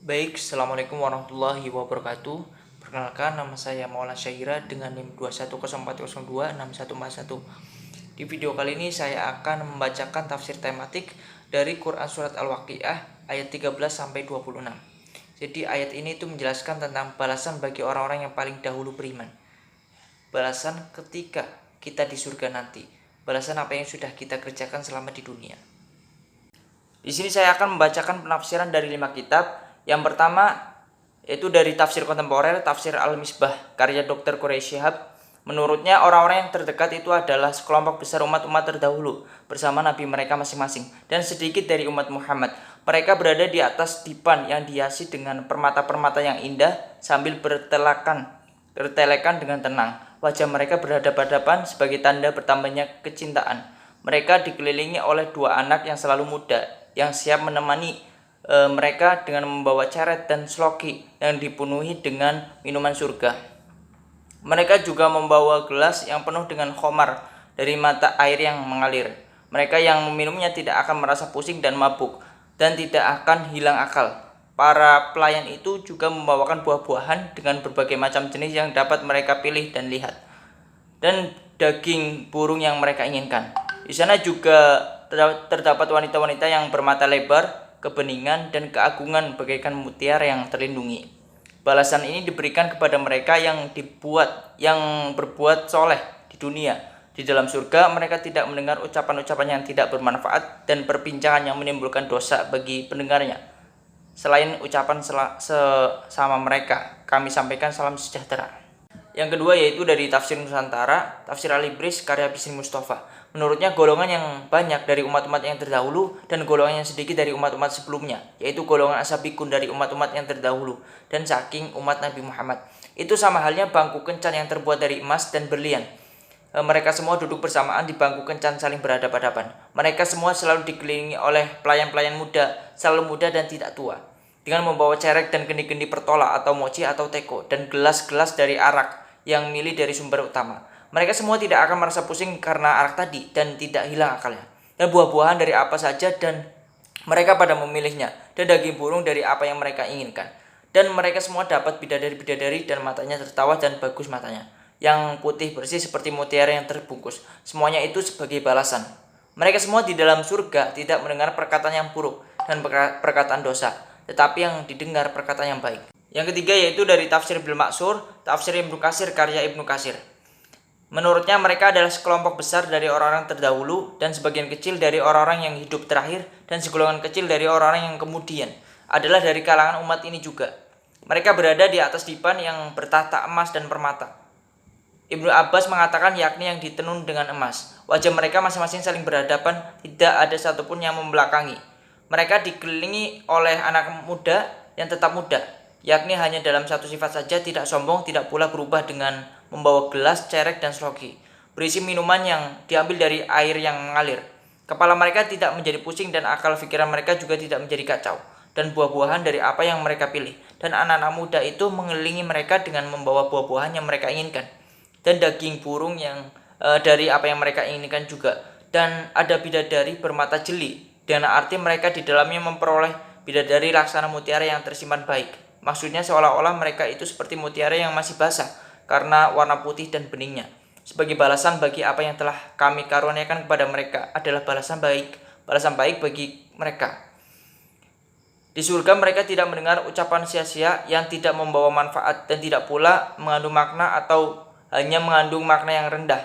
Baik, Assalamualaikum warahmatullahi wabarakatuh. Perkenalkan, nama saya Maulana Syahira dengan NIM 21040261141. Di video kali ini saya akan membacakan tafsir tematik dari Quran Surat Al-Waqiah ayat 13-26. Jadi ayat ini itu menjelaskan tentang balasan bagi orang-orang yang paling dahulu beriman. Balasan ketika kita di surga nanti. Balasan apa yang sudah kita kerjakan selama di dunia. Di sini saya akan membacakan penafsiran dari 5 kitab. Yang pertama yaitu dari tafsir kontemporer, tafsir Al-Misbah karya Dr. Quraish Shihab. Menurutnya orang-orang yang terdekat itu adalah sekelompok besar umat-umat terdahulu bersama nabi mereka masing-masing dan sedikit dari umat Muhammad. Mereka berada di atas dipan yang dihiasi dengan permata-permata yang indah sambil bertelekan dengan tenang. Wajah mereka berhadapan-hadapan sebagai tanda bertambahnya kecintaan. Mereka dikelilingi oleh 2 anak yang selalu muda yang siap menemani mereka dengan membawa ceret dan sloki yang dipenuhi dengan minuman surga. Mereka juga membawa gelas yang penuh dengan khomar dari mata air yang mengalir. Mereka yang meminumnya tidak akan merasa pusing dan mabuk dan tidak akan hilang akal. Para pelayan itu juga membawakan buah-buahan dengan berbagai macam jenis yang dapat mereka pilih dan lihat, dan daging burung yang mereka inginkan. Di sana juga terdapat wanita-wanita yang bermata lebar, kebeningan, dan keagungan bagaikan mutiara yang terlindungi. Balasan ini diberikan kepada mereka yang berbuat soleh di dunia. Di dalam surga mereka tidak mendengar ucapan-ucapan yang tidak bermanfaat dan perbincangan yang menimbulkan dosa bagi pendengarnya. Selain ucapan sesama mereka, kami sampaikan salam sejahtera. Yang kedua yaitu dari tafsir Nusantara, tafsir Al-Ibris karya Bisri Mustafa. Menurutnya golongan yang banyak dari umat-umat yang terdahulu dan golongan yang sedikit dari umat-umat sebelumnya, yaitu golongan asabikun dari umat-umat yang terdahulu dan saking umat Nabi Muhammad. Itu sama halnya bangku kencan yang terbuat dari emas dan berlian. Mereka semua duduk bersamaan di bangku kencan saling berhadapan-hadapan. Mereka semua selalu dikelilingi oleh pelayan-pelayan muda, selalu muda dan tidak tua, dengan membawa cerek dan gendi-gendi pertolak atau mochi atau teko dan gelas-gelas dari arak yang milih dari sumber utama. Mereka semua tidak akan merasa pusing karena arak tadi dan tidak hilang akalnya. Dan buah-buahan dari apa saja dan mereka pada memilihnya, dan daging burung dari apa yang mereka inginkan. Dan mereka semua dapat bidadari-bidadari dan matanya tertawa dan bagus matanya, yang putih bersih seperti mutiara yang terbungkus. Semuanya itu sebagai balasan. Mereka semua di dalam surga tidak mendengar perkataan yang buruk dan perkataan dosa, tetapi yang didengar perkataan yang baik. Yang ketiga yaitu dari tafsir Bil Maksur, tafsir Ibnu Katsir karya Ibnu Katsir. Menurutnya mereka adalah sekelompok besar dari orang-orang terdahulu dan sebagian kecil dari orang-orang yang hidup terakhir dan segolongan kecil dari orang-orang yang kemudian adalah dari kalangan umat ini juga. Mereka berada di atas dipan yang bertahta emas dan permata. Ibnu Abbas mengatakan yakni yang ditenun dengan emas. Wajah mereka masing-masing saling berhadapan, tidak ada satupun yang membelakangi. Mereka dikelilingi oleh anak muda yang tetap muda, yakni hanya dalam satu sifat saja, tidak sombong, tidak pula berubah dengan membawa gelas, cerek, dan sloki berisi minuman yang diambil dari air yang mengalir. Kepala mereka tidak menjadi pusing dan akal pikiran mereka juga tidak menjadi kacau, dan buah-buahan dari apa yang mereka pilih. Dan anak-anak muda itu mengelilingi mereka dengan membawa buah-buahan yang mereka inginkan, dan daging burung yang dari apa yang mereka inginkan juga. Dan ada bidadari bermata jeli, dengan arti mereka di dalamnya memperoleh bidadari laksana mutiara yang tersimpan baik. Maksudnya seolah-olah mereka itu seperti mutiara yang masih basah karena warna putih dan beningnya. Sebagai balasan bagi apa yang telah kami karuniakan kepada mereka adalah balasan baik bagi mereka. Di surga mereka tidak mendengar ucapan sia-sia yang tidak membawa manfaat dan tidak pula mengandung makna atau hanya mengandung makna yang rendah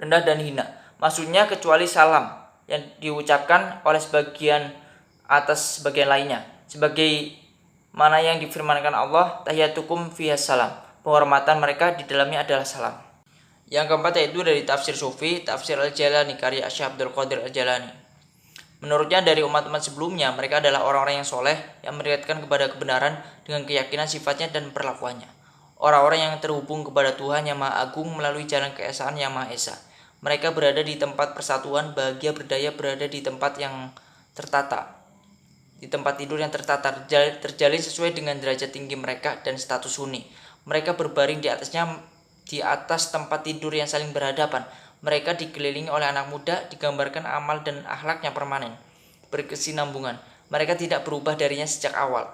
dan hina. Maksudnya kecuali salam yang diucapkan oleh sebagian atas sebagian lainnya. Sebagai mana yang difirmankan Allah, tahiyatukum fiyas salam. Penghormatan mereka di dalamnya adalah salam. Yang keempat yaitu dari tafsir Sufi, tafsir Al-Jalani karya Syekh Abdul Qadir Al-Jalani. Menurutnya dari umat-umat sebelumnya mereka adalah orang-orang yang soleh yang meriwayatkan kepada kebenaran dengan keyakinan sifatnya dan perlakuannya. Orang-orang yang terhubung kepada Tuhan yang Maha Agung melalui jalan keesaan yang Maha Esa. Mereka berada di tempat persatuan, bahagia berdaya berada di tempat yang tertata. Di tempat tidur yang tertata terjalin sesuai dengan derajat tinggi mereka dan status huni. Mereka berbaring di atas tempat tidur yang saling berhadapan. Mereka dikelilingi oleh anak muda, digambarkan amal dan akhlaknya permanen, berkesinambungan. Mereka tidak berubah darinya sejak awal.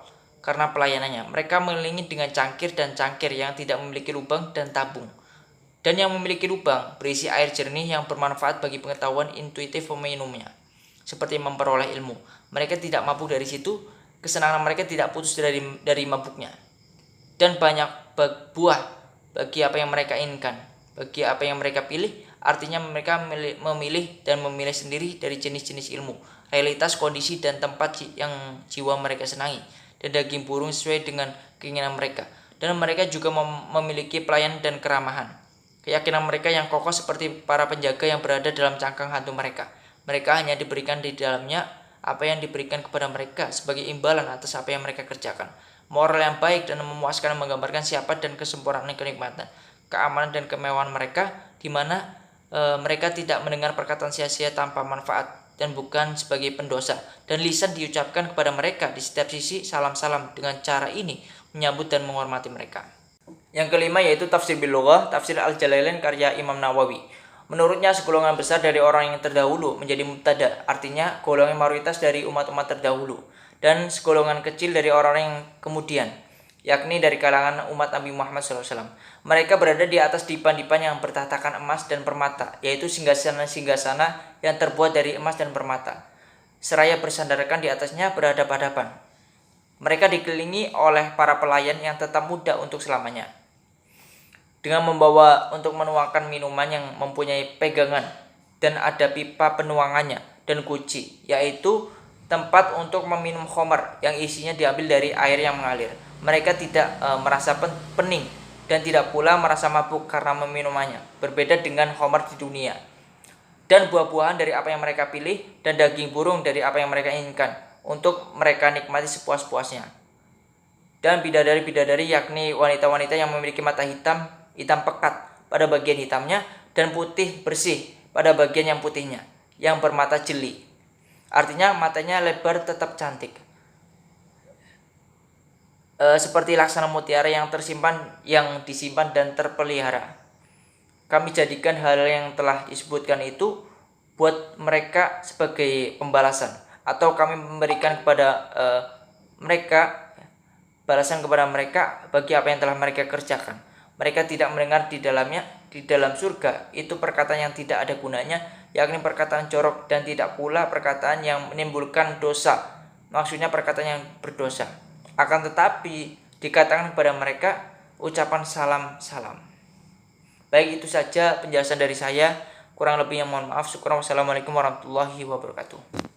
karena pelayanannya. Mereka mengelilingi dengan cangkir dan cangkir yang tidak memiliki lubang dan tabung, dan yang memiliki lubang berisi air jernih yang bermanfaat bagi pengetahuan intuitif peminumnya, seperti memperoleh ilmu. Mereka tidak mabuk dari situ, kesenangan mereka tidak putus dari mabuknya, dan banyak buah bagi apa yang mereka inginkan, bagi apa yang mereka pilih. Artinya mereka memilih dan memilih sendiri dari jenis-jenis ilmu, realitas, kondisi, dan tempat yang jiwa mereka senangi, dan daging burung sesuai dengan keinginan mereka. Dan mereka juga memiliki pelayan dan keramahan. Keyakinan mereka yang kokoh seperti para penjaga yang berada dalam cangkang hantu mereka. Mereka hanya diberikan di dalamnya apa yang diberikan kepada mereka sebagai imbalan atas apa yang mereka kerjakan. Moral yang baik dan memuaskan menggambarkan siapa dan kesempurnaan kenikmatan, keamanan dan kemewahan mereka, di mana mereka tidak mendengar perkataan sia-sia tanpa manfaat dan bukan sebagai pendosa, dan lisan diucapkan kepada mereka di setiap sisi salam-salam. Dengan cara ini menyambut dan menghormati mereka. Yang kelima yaitu tafsir bil lughah, tafsir Al-Jalalain karya Imam Nawawi. Menurutnya segolongan besar dari orang yang terdahulu menjadi mubtada, artinya golongan mayoritas dari umat-umat terdahulu, dan segolongan kecil dari orang yang kemudian, yakni dari kalangan umat Nabi Muhammad SAW. Mereka berada di atas dipan-dipan yang bertahtakan emas dan permata, yaitu singgasana-singgasana yang terbuat dari emas dan permata. Seraya bersandarkan di atasnya berhadapan-hadapan. Mereka dikelilingi oleh para pelayan yang tetap muda untuk selamanya, dengan membawa untuk menuangkan minuman yang mempunyai pegangan, dan ada pipa penuangannya dan guci, yaitu tempat untuk meminum khamar yang isinya diambil dari air yang mengalir. Mereka tidak merasa pening dan tidak pula merasa mabuk karena meminumnya, berbeda dengan khamar di dunia. Dan buah-buahan dari apa yang mereka pilih, dan daging burung dari apa yang mereka inginkan, untuk mereka nikmati sepuas-puasnya. Dan bidadari-bidadari, yakni wanita-wanita yang memiliki mata hitam pekat pada bagian hitamnya, dan putih bersih pada bagian yang putihnya, yang bermata jeli. Artinya matanya lebar tetap cantik, seperti laksana mutiara yang disimpan dan terpelihara. Kami jadikan hal yang telah disebutkan itu buat mereka sebagai pembalasan, atau kami memberikan kepada mereka balasan kepada mereka bagi apa yang telah mereka kerjakan. Mereka tidak mendengar di dalam surga itu perkataan yang tidak ada gunanya, yakni perkataan jorok, dan tidak pula perkataan yang menimbulkan dosa, maksudnya perkataan yang berdosa. Akan tetapi dikatakan kepada mereka ucapan salam-salam. Baik, itu saja penjelasan dari saya. Kurang lebihnya mohon maaf. Syukur. Wassalamualaikum warahmatullahi wabarakatuh.